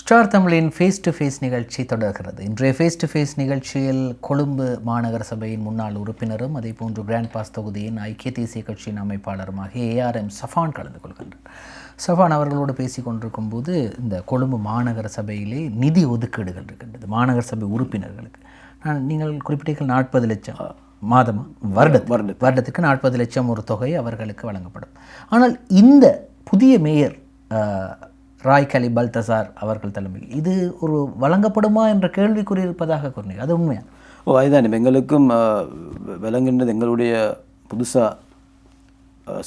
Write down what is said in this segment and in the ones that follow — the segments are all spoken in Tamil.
ஸ்டார் தமிழின் ஃபேஸ் டு ஃபேஸ் நிகழ்ச்சி தொடர்கிறது. இன்றைய ஃபேஸ் டு ஃபேஸ் நிகழ்ச்சியில் கொழும்பு மாநகர சபையின் முன்னாள் உறுப்பினரும் அதே போன்று கிராண்ட் பாஸ் தொகுதியின் ஐக்கிய தேசிய கட்சியின் அமைப்பாளருமாக ARM சஃபான் கலந்து கொள்கின்றார். சஃபான் அவர்களோடு பேசி கொண்டிருக்கும் போது இந்த கொழும்பு மாநகர சபையிலே நிதி ஒதுக்கீடுகள் இருக்கின்றது மாநகர சபை உறுப்பினர்களுக்கு. நீங்கள் குறிப்பிட்டீர்கள் 40 லட்சம் மாதமா வருடத்துக்கு 40 லட்சம் ஒரு தொகை அவர்களுக்கு வழங்கப்படும். ஆனால் இந்த புதிய மேயர் ராய் கலி பல்தசார் அவர்கள் தலைமையில் இது ஒரு வழங்கப்படுமா என்ற கேள்விக்குறி இருப்பதாக கூறினீங்க, அது உண்மையா? அதுதான் எங்களுக்கும் விளங்குகின்றது. எங்களுடைய புதுசாக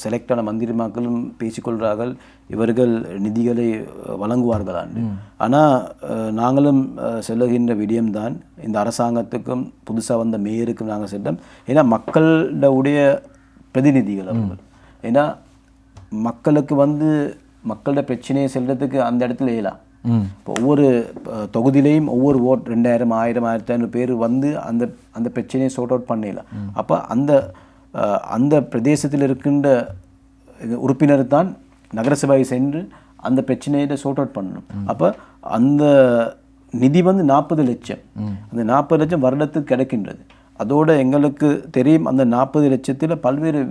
செலக்டான மந்திரிமாக்களும் பேசிக்கொள்கிறார்கள் இவர்கள் நிதிகளை வழங்குவார்களான்னு. ஆனால் நாங்களும் செல்லுகின்ற விடயம்தான் இந்த அரசாங்கத்துக்கும் புதுசாக வந்த மேயருக்கும் நாங்கள் சென்றோம். ஏன்னா மக்களுடைய பிரதிநிதிகள் அவர்கள். ஏன்னா மக்களுக்கு மக்களோட பிரச்சனையை செல்றதுக்கு அந்த இடத்துல இயலாம். இப்போ ஒவ்வொரு தொகுதியிலையும் ஒவ்வொரு ஓட் 2000, 1000, 1500 பேர் அந்த பிரச்சனையை சோர்ட் அவுட் பண்ணிடலாம். அப்போ அந்த பிரதேசத்தில் இருக்கின்ற உறுப்பினர் தான் நகரசபை சென்று அந்த பிரச்சனையை சோர்ட் அவுட் பண்ணணும். அப்போ அந்த நிதி 40 லட்சம், அந்த 40 லட்சம் வருடத்துக்கு கிடைக்கின்றது. அதோட எங்களுக்கு தெரியும் அந்த 40 லட்சத்தில் பல்வேறு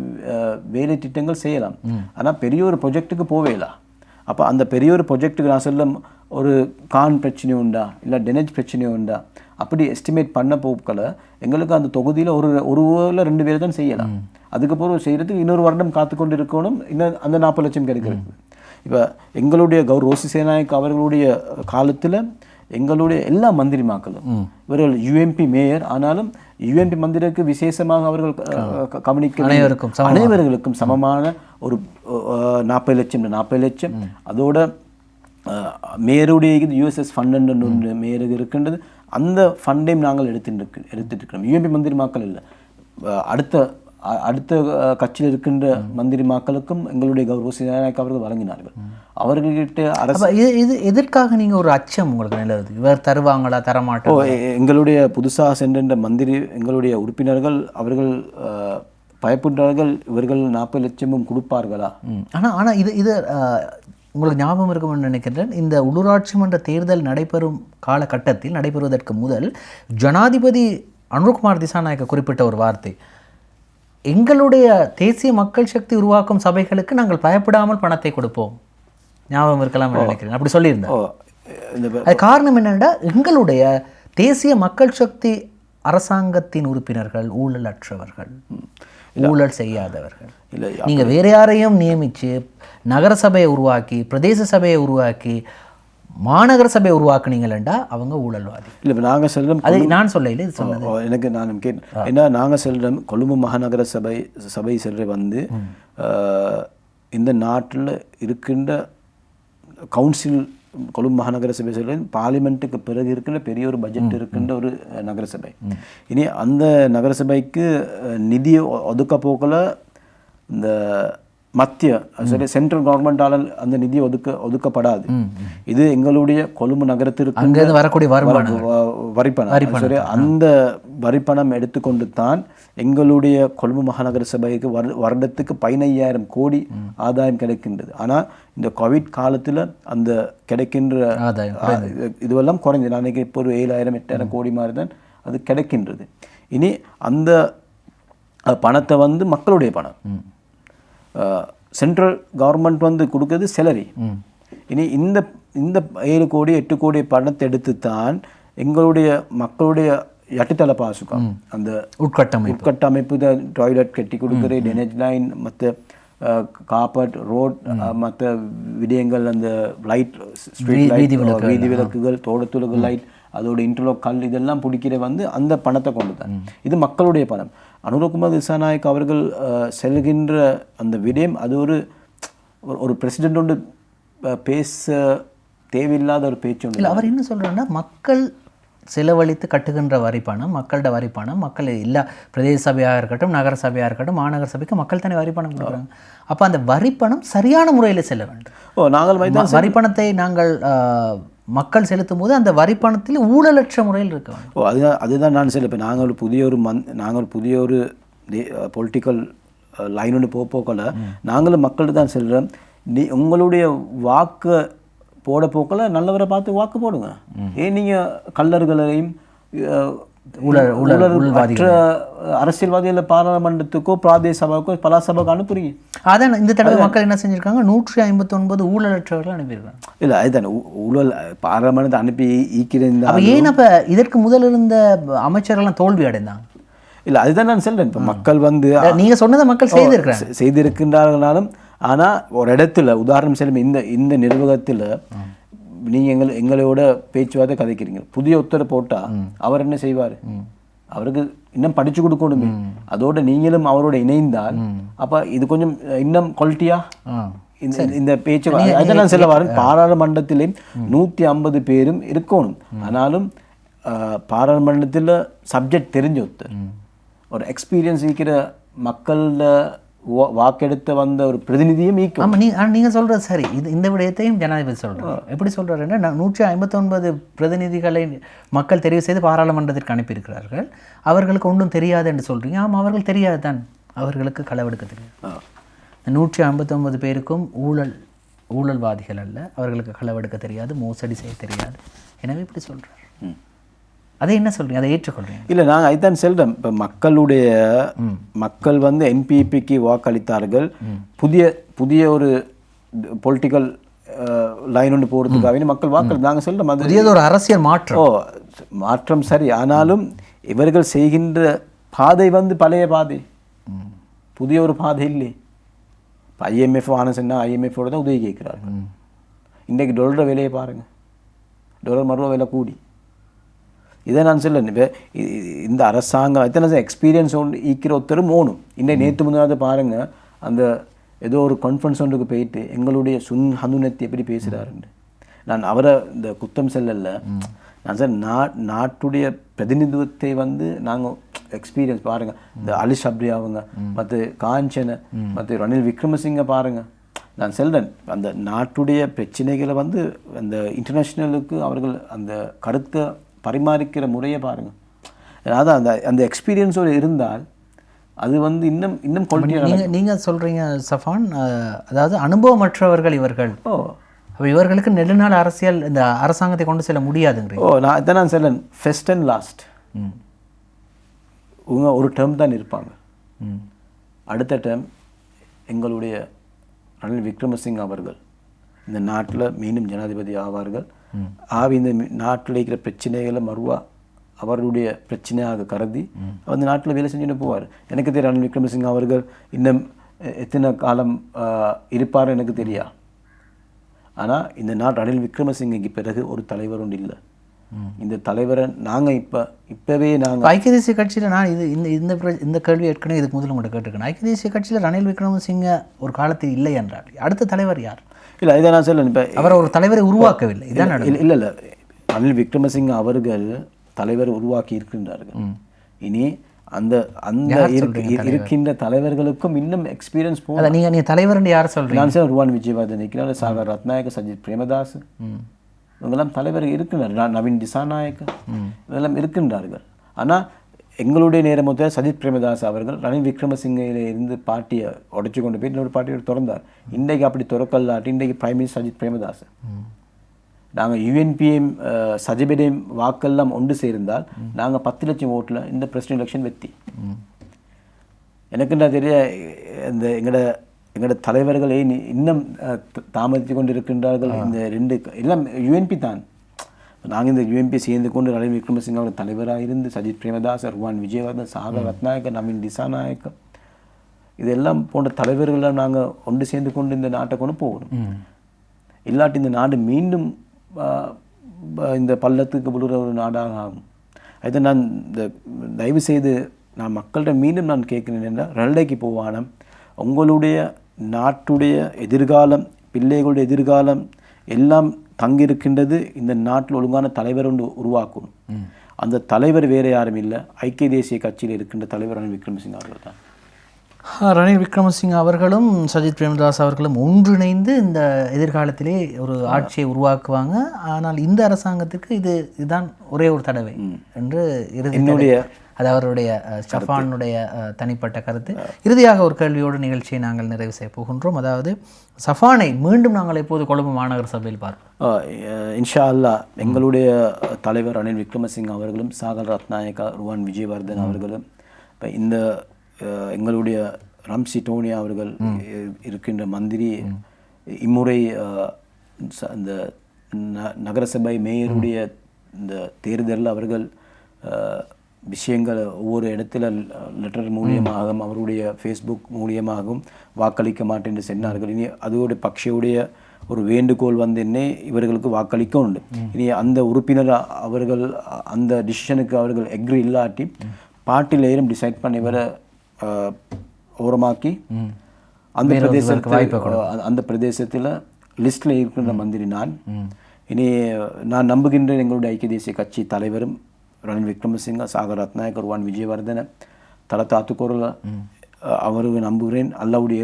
வேலை திட்டங்கள் செய்யலாம். ஆனால் பெரிய ஒரு ப்ரொஜெக்டுக்கு போவேலாம். அப்போ அந்த பெரிய ஒரு ப்ரொஜெக்டுக்கு நான் சொல்ல ஒரு கான் பிரச்சனை உண்டா இல்லை டெனேஜ் பிரச்சனை உண்டா அப்படி எஸ்டிமேட் பண்ண போக்கல எங்களுக்கு அந்த தொகுதியில் ஒரு ஊரில் 2 பேர் தான் செய்யலாம். அதுக்கப்புறம் செய்கிறதுக்கு இன்னொரு வருடம் காத்துக்கொண்டு இருக்கணும். இன்னும் அந்த 40 லட்சம் கிடைக்கிறது. இப்போ எங்களுடைய ரோசி சேனாயக் அவர்களுடைய காலத்தில் எங்களுடைய எல்லா மந்திரிமாக்களும் இவர்கள் UMP மேயர், ஆனாலும் UMP மந்திரிக்கு விசேஷமாக அவர்கள் கவனிக்க அனைவர்களுக்கும் சமமான ஒரு 40 லட்சம். அதோட மேயருடைய USS ஃபண்ட் ஒன்று மேயருக்கு இருக்கின்றது. அந்த ஃபண்டையும் நாங்கள் எடுத்துட்டு இருக்கிறோம். UMP மந்திரிமாக்கள் இல்லை, அடுத்த கட்சியில் இருக்கின்ற மந்திரிமாக்களுக்கும் எங்களுடைய கௌரவ அவர்கள் வழங்கினார்கள். அவர்கள்கிட்ட அரசு இது எதற்காக நீங்கள் ஒரு அச்சம் உங்களுக்கு நிலவுது? இவர் தருவாங்களா தரமாட்டோம்? எங்களுடைய புதுசாக சென்ற மந்திரி எங்களுடைய உறுப்பினர்கள் அவர்கள் பயப்படுறார்கள், இவர்கள் 40 லட்சமும் கொடுப்பார்களா? ஆனால் இது உங்களுக்கு ஞாபகம் இருக்கும்னு நினைக்கின்றேன். இந்த உள்ளூராட்சி மன்ற தேர்தல் நடைபெறும் காலகட்டத்தில் நடைபெறுவதற்கு முதல் ஜனாதிபதி அனுரகுமார் திசாநாயக்க குறிப்பிட்ட ஒரு வார்த்தை, எங்களுடைய தேசிய மக்கள் சக்தி உருவாக்கும் சபைகளுக்கு நாங்கள் பயப்படாமல் பணத்தை கொடுப்போம். ஞாபகம் இருக்கலாம் நினைக்கிறேன், அப்படி சொல்லியிருந்தேன். அது காரணம் என்னென்னா எங்களுடைய தேசிய மக்கள் சக்தி அரசாங்கத்தின் உறுப்பினர்கள் ஊழல் அற்றவர்கள், ஊழல் செய்யாதவர்கள். நீங்கள் வேறு யாரையும் நியமித்து நகரசபையை உருவாக்கி பிரதேச சபையை உருவாக்கி மாநகர சபையை உருவாக்குனீங்களா அவங்க ஊழல்வாதி. இல்லை, இப்போ நாங்கள் செல்றோம், அது நான் சொல்லல, இது சொன்னது எனக்கு நான் கேட்டேன். ஏன்னா நாங்கள் செல்றோம் கொழும்பு மாநகர சபை செல்ற இந்த நாட்டில் இருக்கின்ற கவுன்சில் கொழும்பு மாநகர சபை செல்ற பார்லிமெண்ட்டுக்கு பிறகு இருக்கின்ற பெரிய ஒரு பட்ஜெட் இருக்கின்ற ஒரு நகரசபை. இனி அந்த நகரசபைக்கு நிதி ஒதுக்க போக்கல இந்த மத்திய சென்ட்ரல் கவர்மெண்டால் அந்த நிதி ஒதுக்கப்படாது. இது எங்களுடைய கொழும்பு நகரத்திற்கு வரக்கூடிய வரிப்பணம். சரி, அந்த வரிப்பணம் எடுத்துக்கொண்டு தான் எங்களுடைய கொழும்பு மாநகர சபைக்கு வருடத்துக்கு 15,000 கோடி ஆதாயம் கிடைக்கின்றது. ஆனால் இந்த கோவிட் காலத்தில் அந்த கிடைக்கின்ற இதுவெல்லாம் குறைஞ்சது. நான் இப்போ ஒரு 7,000, 8,000 கோடி மாதிரி தான் அது கிடைக்கின்றது. இனி அந்த பணத்தை மக்களுடைய பணம், சென்ட்ரல் கவர்மெண்ட் கொடுக்குறது சேலரி. இனி இந்த 7 கோடி 8 கோடி பணத்தை எடுத்து தான் எங்களுடைய மக்களுடைய யட்டித்தள பாசுக்கம், அந்த உட்கட்டமைப்பு டாய்லெட் கட்டி கொடுக்குற, டெனேஜ் லைன், மற்ற காப்பட் ரோட், மற்ற விடயங்கள், அந்த லைட், ஸ்ட்ரீட் லைட், வீதி விளக்குகள், தோட்டத்துலகு லைட், அதோட இன்டர்லோக் கல், இதெல்லாம் பிடிக்கிற அந்த பணத்தை கொண்டு தான். இது மக்களுடைய பணம். அனுரகுமார் திசாநாயக் அவர்கள் செல்கின்ற அந்த விடயம் அது ஒரு பிரசிடென்ட் பேச தேவையில்லாத ஒரு பேச்சு ஒன்று. அவர் என்ன சொல்கிறாருன்னா, மக்கள் செலவழித்து கட்டுகின்ற வரிப்பணம், மக்களோட வரிப்பணம், மக்கள் எல்லா பிரதேச சபையாக இருக்கட்டும், நகர சபையாக இருக்கட்டும், மாநகர சபைக்கு மக்கள் தானே வரிப்பணம் கொடுக்குறாங்க. அப்போ அந்த வரிப்பணம் சரியான முறையில் செல்ல வேண்டும். நாங்கள் வரிப்பணத்தை நாங்கள் மக்கள் செலுத்தும் போது அந்த வரிப்பணத்தில் ஊழலற்ற முறையில் இருக்க வேண்டும். அதுதான் நான் சொல்ல. இப்போ நாங்கள் ஒரு புதிய ஒரு பொலிட்டிக்கல் லைன் ஒன்று போக்கல நாங்களும் மக்கள்கிட்ட தான் செல்கிறோம். உங்களுடைய வாக்கு போட போக்கில் நல்லவரை பார்த்து வாக்கு போடுங்க. ஏன் நீங்கள் கள்ளர்களையும் மற்ற அரசியல்வாதிகளை பாராளுமன்றத்துக்கோ பிராதேச சபாவுக்கோ பல சபாவுக்கு அனுப்புறீங்க. அதான் இந்த தடவை மக்கள் என்ன செஞ்சுருக்காங்க, 159 ஊழலற்றவர்கள் அனுப்பியிருக்காங்க. இல்லை அதுதானே ஊழல் பாராளுமன்றத்தை அனுப்பி ஈக்கிறேன். அப்போ ஏன் அப்போ இதற்கு முதல் இருந்த அமைச்சர்கள்லாம் தோல்வி அடைந்தாங்க? இல்லை அதுதான் நான் சொல்கிறேன். இப்போ மக்கள் வந்து நீங்கள் சொன்னதை மக்கள் செய்திருக்கின்றார்களாலும், ஆனால் ஒரு இடத்துல உதாரணம் செல்லும் இந்த நிர்வாகத்தில் நீங்கள் எங்களோட பேச்சுவார்த்தை கதைக்கிறீங்க, புதிய உத்தரவு போட்டால் அவர் என்ன செய்வார்? அவருக்கு இன்னும் படிச்சு கொடுக்கணுமே. அதோட நீங்களும் அவரோட இணைந்தால் அப்போ இது கொஞ்சம் இன்னும் குவாலிட்டியா இந்த பேச்சு. அதெல்லாம் சொல்ல வரேன். பாராளுமன்றத்திலேயும் 150 பேரும் இருக்கணும். ஆனாலும் பாராளுமன்றத்தில் சப்ஜெக்ட் தெரிஞ்ச ஒருத்தர், ஒரு எக்ஸ்பீரியன்ஸ் இருக்கிற மக்கள வாக்கெடுத்த வந்த ஒரு பிரதிநிதியும் ஈக்கும். ஆமாம், நீங்கள் சொல்கிறது சரி. இந்த விடயத்தையும் ஜனாதிபதி சொல்கிறார். எப்படி சொல்கிறாருன்னா, 159 பிரதிநிதிகளை மக்கள் தெரிவு செய்து பாராளுமன்றத்திற்கு அனுப்பியிருக்கிறார்கள். அவர்களுக்கு ஒன்றும் தெரியாது என்று சொல்கிறீங்க. ஆமாம், அவர்கள் தெரியாது தான், அவர்களுக்கு களவெடுக்க தெரியாது. 159 பேருக்கும் ஊழல்வாதிகள் அல்ல, அவர்களுக்கு களவெடுக்க தெரியாது, மோசடி செய்ய தெரியாது. எனவே இப்படி சொல்கிறார். அதை என்ன சொல்றீங்க? அதை ஏற்றுக்கொள்றீங்க? இல்லை, நாங்கள் அதுதான் சொல்கிறோம். இப்போ மக்கள் வந்து என்பிபிக்கு வாக்களித்தார்கள். புதிய ஒரு பொலிட்டிக்கல் லைன் ஒன்று போகிறதுக்காக மக்கள் வாக்களி. நாங்கள் சொல்கிறோம் அது புதியது ஒரு அரசியல் மாற்றம் சரி. ஆனாலும் இவர்கள் செய்கின்ற பாதை வந்து பழைய பாதை, புதிய ஒரு பாதை இல்லை. இப்போ IMF ஆனதுன்னா IMFோட தான் உதவி கேட்குறார்கள். இன்றைக்கு டாலரோட விலையை பாருங்கள், டாலர் மறுவ விலை கூடி. இதை நான் சொல்ல இந்த அரசாங்கம் எத்தனை எக்ஸ்பீரியன்ஸ் ஒன்று ஈக்கிற ஒருத்தரும் ஓணும். இன்னும் நேற்று முன்னாடி பாருங்கள், அந்த ஏதோ ஒரு கான்ஃபரன்ஸ் ஒன்றுக்கு போயிட்டு எங்களுடைய ஹனுனத்தை எப்படி பேசுகிறாருன்னு. நான் அவரை இந்த குத்தம் செல்லல, நான் சார் நாட்டுடைய பிரதிநிதித்துவத்தை வந்து நாங்கள் எக்ஸ்பீரியன்ஸ் பாருங்கள். இந்த அலி ஷப்ரி அவங்க, மற்ற காஞ்சனை, மற்ற ரணில் விக்ரமசிங்க பாருங்கள். நான் சொல்கிறேன், அந்த நாட்டுடைய பிரச்சனைகளை வந்து அந்த இன்டர்நேஷ்னலுக்கு அவர்கள் அந்த கருத்தை பரிமாறிக்கிற முறையை பாருங்கள். அதான் அந்த எக்ஸ்பீரியன்ஸோடு இருந்தால் அது வந்து இன்னும் குவாலிட்டியாக. நீங்கள் சொல்கிறீங்க சஃபான், அதாவது அனுபவமற்றவர்கள் இவர்கள். அப்போ இவர்களுக்கு நெடுநாள் அரசியல் இந்த அரசாங்கத்தை கொண்டு செல்ல முடியாதுங்கிறீங்க. நான் இதை நான் சொல்லேன், ஃபர்ஸ்ட் அண்ட் லாஸ்ட் இவங்க ஒரு டேர்ம் தான் இருப்பாங்க. அடுத்த டேர்ம் எங்களுடைய ரணில் விக்ரமசிங்க அவர்கள் இந்த நாட்டில் மீண்டும் ஜனாதிபதி ஆவார்கள். இந்த நாட்டில் இருக்கிற பிரச்சனைகளை மறுவா அவருடைய பிரச்சனையாக கருதி அந்த நாட்டில் வேலை செஞ்சுட்டு போவார். எனக்கு தெரியும் ரணில் விக்ரமசிங்க அவர்கள் இன்னும் எத்தனை காலம் இருப்பார் எனக்கு தெரியா. ஆனால் இந்த நாட்டு ரணில் விக்ரமசிங்கைக்கு பிறகு ஒரு தலைவர் ஒன்று இல்லை. இந்த தலைவரை நாங்கள் இப்போவே நாங்கள் ஐக்கிய தேசிய கட்சியில் நான் இந்த கேள்வி ஏற்கனவே இதுக்கு முதல்ல உங்கள்கிட்ட கேட்டிருக்கேன். ஐக்கிய தேசிய கட்சியில் ரணில் விக்ரமசிங்க ஒரு காலத்தில் இல்லை என்றால் அடுத்த தலைவர் யார்? இல்லை, இதை நான் சொல்ல, இப்போ அவர் ஒரு தலைவரை உருவாக்கவில்லை. இதான் இல்லை ரணில் விக்ரமசிங்க அவர்கள் தலைவர் உருவாக்கி இருக்கின்றார்கள். இனி அந்த இருக்கின்ற தலைவர்களுக்கும் இன்னும் எக்ஸ்பீரியன்ஸ் போகும். நீங்கள் தலைவர் யார் சொல்கிறீங்க? நான் சார் ருவான் விஜயவர்தன் இருக்கிறார், சாகர் ரத்நாயக்க, சஜித் பிரேமதாஸ், இவங்கெல்லாம் தலைவர் இருக்கின்றார், நவீன் திசாநாயக்க, இதெல்லாம் இருக்கின்றார்கள். ஆனால் எங்களுடைய நேரம் மொத்த சஜித் பிரேமதாஸ் அவர்கள் ரணில் விக்ரமசிங்கையில் இருந்து பார்ட்டியை உடைச்சு கொண்டு போய் இன்னொரு பார்ட்டியோட திறந்தார். இன்றைக்கு அப்படி திறக்கல்லாட்டி இன்றைக்கு பிரைம் மினிஸ்டர் சஜித் பிரேமதாஸ். நாங்கள் UNPM சஜிபெடையும் வாக்கெல்லாம் ஒன்று சேர்ந்தால் நாங்கள் 10 லட்சம் ஓட்டில் இந்த பிரசிடென்ட் எலெக்ஷன் வெற்றி. எனக்கு நான் தெரிய இந்த எங்களோட தலைவர்களை இன்னும் தாமதித்து கொண்டு இருக்கின்றார்கள். இந்த ரெண்டு எல்லாம் UNP தான். நாங்கள் இந்த UNP சேர்ந்து கொண்டு ரணில் விக்ரமசிங்க அவர்கள் தலைவராக இருந்து சஜித் பிரேமதாஸ், ருவான் விஜயவர்தன், சாகர் ரத்நாயக்க, நவீன் திசாநாயக்க, இதெல்லாம் போன்ற தலைவர்களெல்லாம் நாங்கள் ஒன்று சேர்ந்து கொண்டு இந்த நாட்டை கொண்டு போகணும். இல்லாட்டி இந்த நாடு மீண்டும் இந்த பள்ளத்துக்கு விழுற ஒரு நாடாக ஆகும். அதை நான் தயவு செய்து நான் மக்கள்கிட்ட மீண்டும் நான் கேட்கிறேன் என்றால், ரல்டைக்கு போவான உங்களுடைய நாட்டுடைய எதிர்காலம், பிள்ளைகளுடைய எதிர்காலம் எல்லாம் தங்கியிருக்கின்றது இந்த நாட்டில் ஒழுங்கான தலைவர் ஒன்று உருவாக்கணும். அந்த தலைவர் வேறு யாரும் இல்லை, ஐக்கிய தேசிய கட்சியில் இருக்கின்ற தலைவர் ரணில் விக்ரமசிங்க அவர்கள் தான். ரணில் விக்ரமசிங்க அவர்களும் சஜித் பிரேமதாஸ் அவர்களும் ஒன்றிணைந்து இந்த எதிர்காலத்திலே ஒரு ஆட்சியை உருவாக்குவாங்க. ஆனால் இந்த அரசாங்கத்துக்கு இதுதான் ஒரே ஒரு தடவை என்று அது அவருடைய சஃபானுடைய தனிப்பட்ட கருத்து. இறுதியாக ஒரு கேள்வியோடு நிகழ்ச்சியை நாங்கள் நிறைவு செய்ய போகின்றோம். அதாவது சஃபானை மீண்டும் நாங்கள் எப்போது கொழும்பு மாநகர சபையில் பார்ப்போம்? இன்ஷா அல்லாஹ் எங்களுடைய தலைவர் ரணில் விக்ரமசிங்க அவர்களும் சாகல் ரத்நாயக்கா ருவான் விஜயவர்தன் அவர்களும் இப்போ இந்த எங்களுடைய ரம்சி டோனியா அவர்கள் இருக்கின்ற மந்திரி இம்முறை இந்த நகரசபை மேயருடைய இந்த தேர்தலில் அவர்கள் விஷயங்கள் ஒவ்வொரு இடத்துல லெட்டர் மூலியமாகவும் அவருடைய ஃபேஸ்புக் மூலியமாகவும் வாக்களிக்க மாட்டேன் என்று சொன்னார்கள். இனி அதோடைய பக்ஷவுடைய ஒரு வேண்டுகோள் வந்து என்ன இவர்களுக்கு வாக்களிக்க உண்டு. இனி அந்த உறுப்பினர் அவர்கள் அந்த டிசிஷனுக்கு அவர்கள் எக்ரி இல்லாட்டி பார்ட்டிலேயும் டிசைட் பண்ணி வர ஓரமாக்கி அந்த பிரதேசத்தில் லிஸ்டில் இருக்கின்ற மந்திரி நான். இனி நான் நம்புகின்றேன் எங்களுடைய ஐக்கிய தேசிய கட்சி தலைவரும் ரணில் விக்ரமசிங்க சாகர் ரத்நாயக்க ருவான் விஜயவர்தன தலத்தாத்துக்கோரில் அவருக்கு நம்புகிறேன். அல்லாவுடைய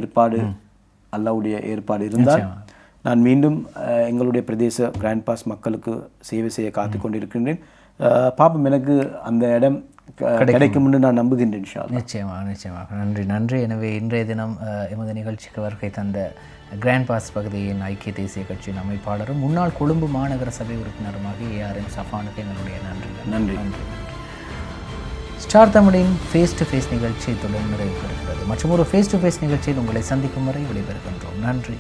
ஏற்பாடு இருந்தால் நான் மீண்டும் எங்களுடைய பிரதேச கிராண்ட் பாஸ் மக்களுக்கு சேவை செய்ய காத்து கொண்டிருக்கின்றேன். பாப்பம் எனக்கு அந்த இடம் கிடைக்கும் என்று நான் நம்புகின்றேன். நிச்சயமாக நன்றி. எனவே இன்றைய தினம் எமது நிகழ்ச்சிக்கு வருகை தந்த கிராண்ட் பாஸ் பகுதியின் ஐக்கிய தேசிய கட்சியின் அமைப்பாளரும் முன்னாள் கொழும்பு மாநகர சபை உறுப்பினருமாக ஏஆர்எம் சஃபானுக்கு எங்களுடைய நன்றி. ஸ்டார் தமிழின் ஃபேஸ் டு ஃபேஸ் நிகழ்ச்சி தொடர்ந்து நிறைவு பெறுகிறது. மற்றும் ஒரு ஃபேஸ் டு ஃபேஸ் நிகழ்ச்சியில் உங்களை சந்திக்கும் வரை விடைபெறுகின்றோம். நன்றி.